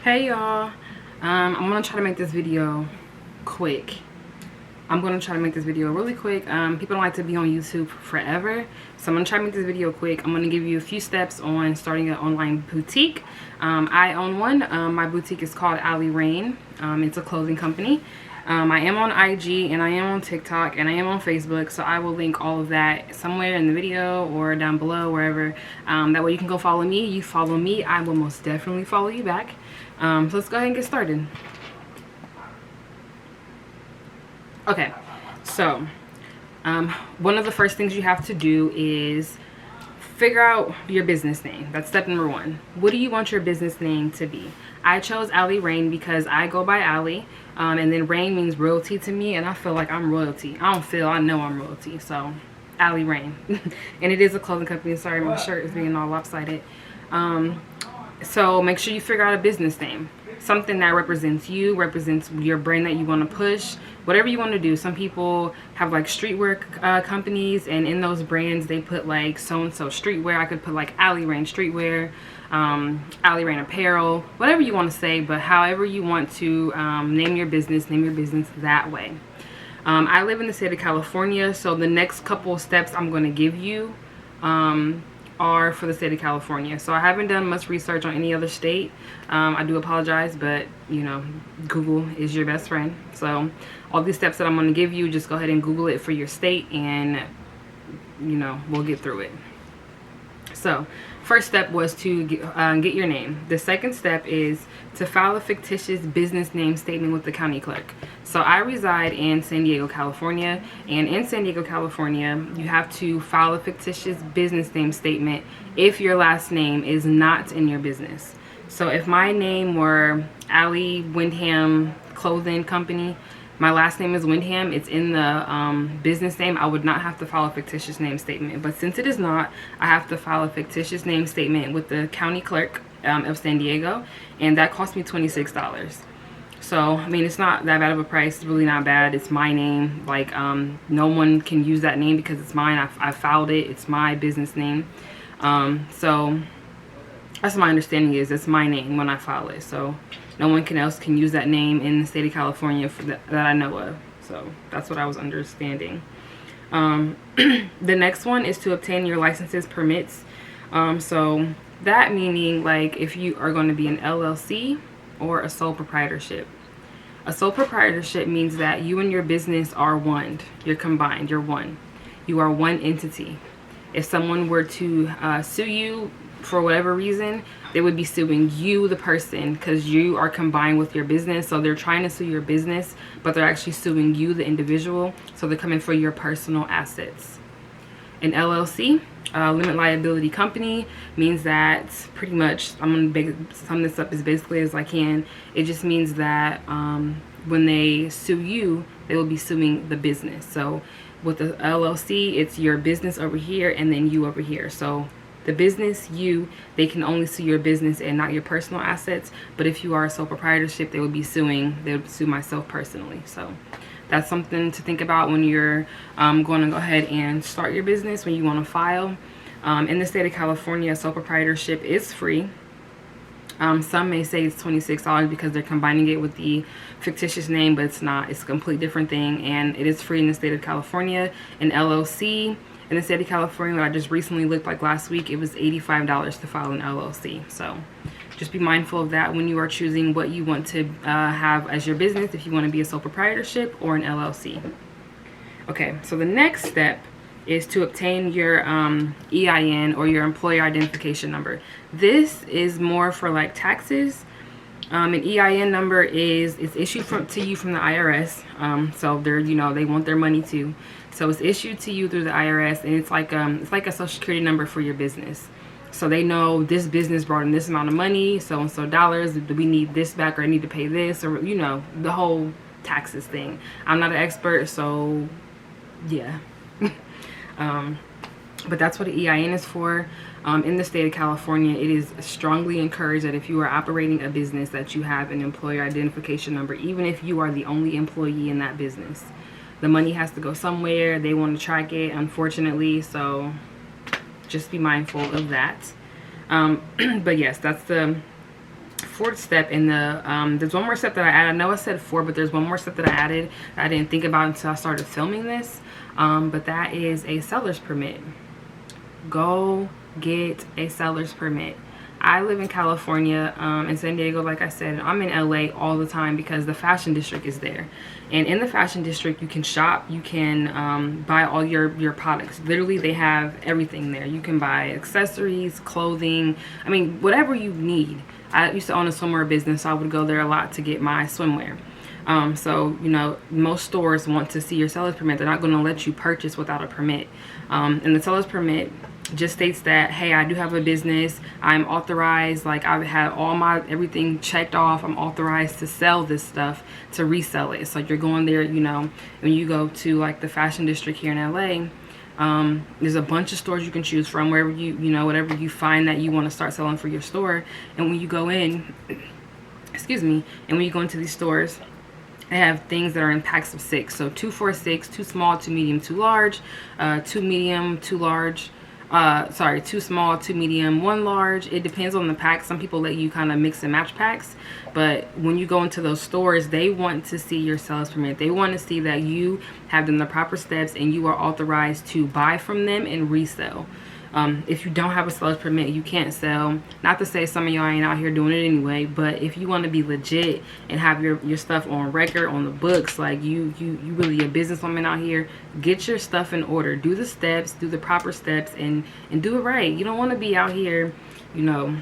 Hey y'all, I'm gonna try to make this video quick. I'm gonna try to make this video really quick. People don't like to be on YouTube forever, so I'm gonna try to make this video quick. I'm gonna give you a few steps on starting an online boutique. I own one. My boutique is called Affirmation. It's a clothing company. I am on IG and I am on TikTok and I am on Facebook, so I will link all of that somewhere in the video or down below, wherever. That way you can go follow me. You follow me, I will most definitely follow you back. So let's go ahead and get started. Okay, so one of the first things you have to do is figure out your business name. That's step number one. What do you want your business name to be? I chose Affirmation because I go by Allie, and then Rain means royalty to me, and I feel like I'm royalty. I know I'm royalty, so Affirmation. And it is a clothing company. Sorry, my shirt is being all lopsided. So make sure you figure out a business name. Something that represents you, represents your brand that you want to push, whatever you want to do. Some people have like streetwear companies, and in those brands they put like so-and-so streetwear. I could put like Affirmation streetwear, Affirmation apparel, whatever you want to say, but however you want to name your business that way. I live in the state of California, so the next couple of steps I'm going to give you are for the state of California. So I haven't done much research on any other state. I do apologize, but you know, Google is your best friend. So all these steps that I'm going to give you, just go ahead and Google it for your state, and you know, we'll get through it. So first step was to get your name. The second step is to file a fictitious business name statement with the county clerk. So I reside in San Diego, California, and in San Diego, California, you have to file a fictitious business name statement if your last name is not in your business. So if my name were Allie Windham Clothing Company, my last name is Windham, it's in the business name, I would not have to file a fictitious name statement. But since it is not, I have to file a fictitious name statement with the county clerk of San Diego, and that cost me $26. So, I mean, it's not that bad of a price. It's really not bad. It's my name. Like, no one can use that name because it's mine. I filed it. It's my business name. So, that's my understanding is it's my name when I file it. So, no one else can use that name in the state of California that I know of. So, that's what I was understanding. The next one is to obtain your licenses, permits. So, that meaning, like, if you are going to be an LLC or a sole proprietorship. A sole proprietorship means that you and your business are one. You're combined. You're one. You are one entity. If someone were to sue you for whatever reason, they would be suing you, the person, because you are combined with your business. So they're trying to sue your business, but they're actually suing you, the individual. So they're coming for your personal assets. An LLC, limit liability company, means that pretty much, I'm going to sum this up as basically as I can. It just means that when they sue you, they will be suing the business. So with the LLC, it's your business over here and then you over here. So the business, they can only sue your business and not your personal assets. But if you are a sole proprietorship, they would sue myself personally. So that's something to think about when you're going to go ahead and start your business, when you want to file. In the state of California, sole proprietorship is free. Some may say it's $26 because they're combining it with the fictitious name, but it's not. It's a completely different thing, and it is free in the state of California. An LLC in the state of California, I just recently looked, like last week, it was $85 to file an LLC. So just be mindful of that when you are choosing what you want to have as your business, if you want to be a sole proprietorship or an LLC. Okay, so the next step is to obtain your EIN or your employer identification number. This is more for like taxes. An EIN number it's issued to you from the IRS. So they're, you know, they want their money too. So it's issued to you through the IRS, and it's like a social security number for your business. So they know this business brought in this amount of money, so and so dollars. Do we need this back, or I need to pay this, or you know, the whole taxes thing. I'm not an expert, so yeah. But that's what an EIN is for. In the state of California, it is strongly encouraged that if you are operating a business, that you have an employer identification number, even if you are the only employee in that business. The money has to go somewhere. They want to track it, unfortunately, so just be mindful of that. But yes, that's the fourth step. And there's one more step that I added. I know I said 4, but there's one more step that I added that I didn't think about until I started filming this. But that is a seller's permit. Go get a seller's permit. I live in California, in San Diego, like I said. I'm in LA all the time because the fashion district is there. And in the fashion district, you can shop, you can buy all your products. Literally, they have everything there. You can buy accessories, clothing, I mean, whatever you need. I used to own a swimwear business, so I would go there a lot to get my swimwear. So, you know, most stores want to see your seller's permit. They're not going to let you purchase without a permit. And the seller's permit just states that, hey, I do have a business. I'm authorized. Like, I've had all my everything checked off. I'm authorized to sell this stuff, to resell it. So you're going there, you know, when you go to like the fashion district here in LA, there's a bunch of stores you can choose from, wherever you know, whatever you find that you want to start selling for your store. And when you go in, excuse me, and when you go into these stores, they have things that are in packs of 6. So 2, 4, 6, 2 small, 2 medium, 2 large, 2 medium, 2 large. 2 small, 2 medium, 1 large. It depends on the pack. Some people let you kind of mix and match packs, but when you go into those stores, they want to see your seller's permit. They want to see that you have done the proper steps and you are authorized to buy from them and resell. If you don't have a seller's permit, you can't sell. Not to say some of y'all ain't out here doing it anyway, but if you want to be legit and have your stuff on record, on the books, like you really a businesswoman out here, get your stuff in order. Do the steps, do the proper steps, and do it right. You don't want to be out here, you know.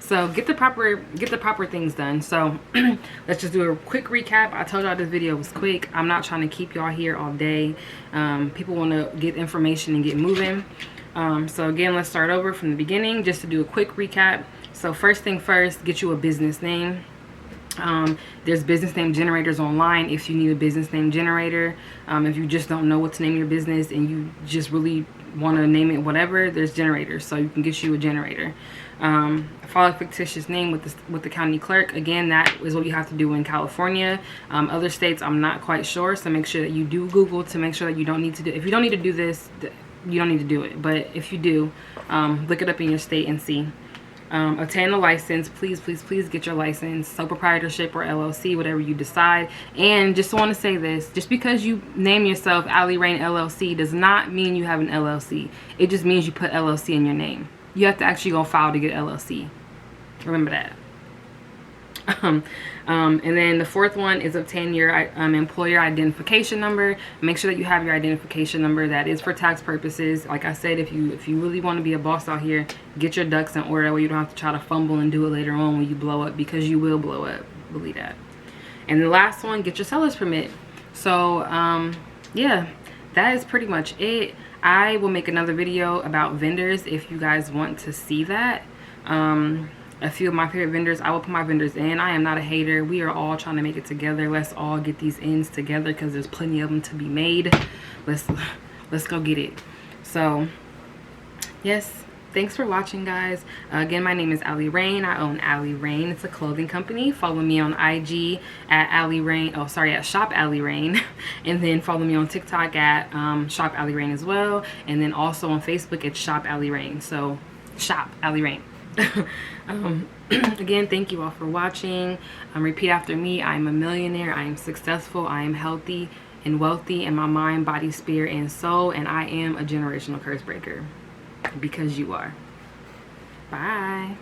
So get the proper things done. So let's just do a quick recap. I told y'all this video was quick. I'm not trying to keep y'all here all day. People want to get information and get moving. So again, let's start over from the beginning just to do a quick recap. So first thing first, get you a business name. There's business name generators online if you need a business name generator. If you just don't know what to name your business and you just really want to name it whatever, there's generators, so you can get you a generator. File a fictitious name with the county clerk. Again, that is what you have to do in California. Other states, I'm not quite sure, so make sure that you do Google to make sure that you don't need to do. If you don't need to do this, you don't need to do it. But if you do, look it up in your state and see. Obtain a license. Please get your license. Sole proprietorship or LLC, whatever you decide. And just want to say this, just because you name yourself Ali Reign LLC does not mean you have an LLC. It just means you put LLC in your name. You have to actually go file to get LLC. Remember that. And then the fourth one is obtain your employer identification number. Make sure that you have your identification number. That is for tax purposes. Like I said, if you really want to be a boss out here, get your ducks in order where you don't have to try to fumble and do it later on when you blow up, because you will blow up. Believe that. And the last one, get your seller's permit. So yeah, that is pretty much it. I will make another video about vendors if you guys want to see that. A few of my favorite vendors, I will put my vendors in. I am not a hater. We are all trying to make it together. Let's all get these ends together because there's plenty of them to be made. Let's go get it. So yes, thanks for watching, guys. Again, my name is Ali Reign. I own Ali Reign. It's a clothing company. Follow me on IG at Ali Reign. Oh, sorry, at Shop Ali Reign. And then follow me on TikTok at Shop Ali Reign as well. And then also on Facebook at Shop Ali Reign. So Shop Ali Reign. Again, thank you all for watching. Repeat after me. I am a millionaire. I am successful. I am healthy and wealthy in my mind, body, spirit, and soul. And I am a generational curse breaker, because you are. Bye.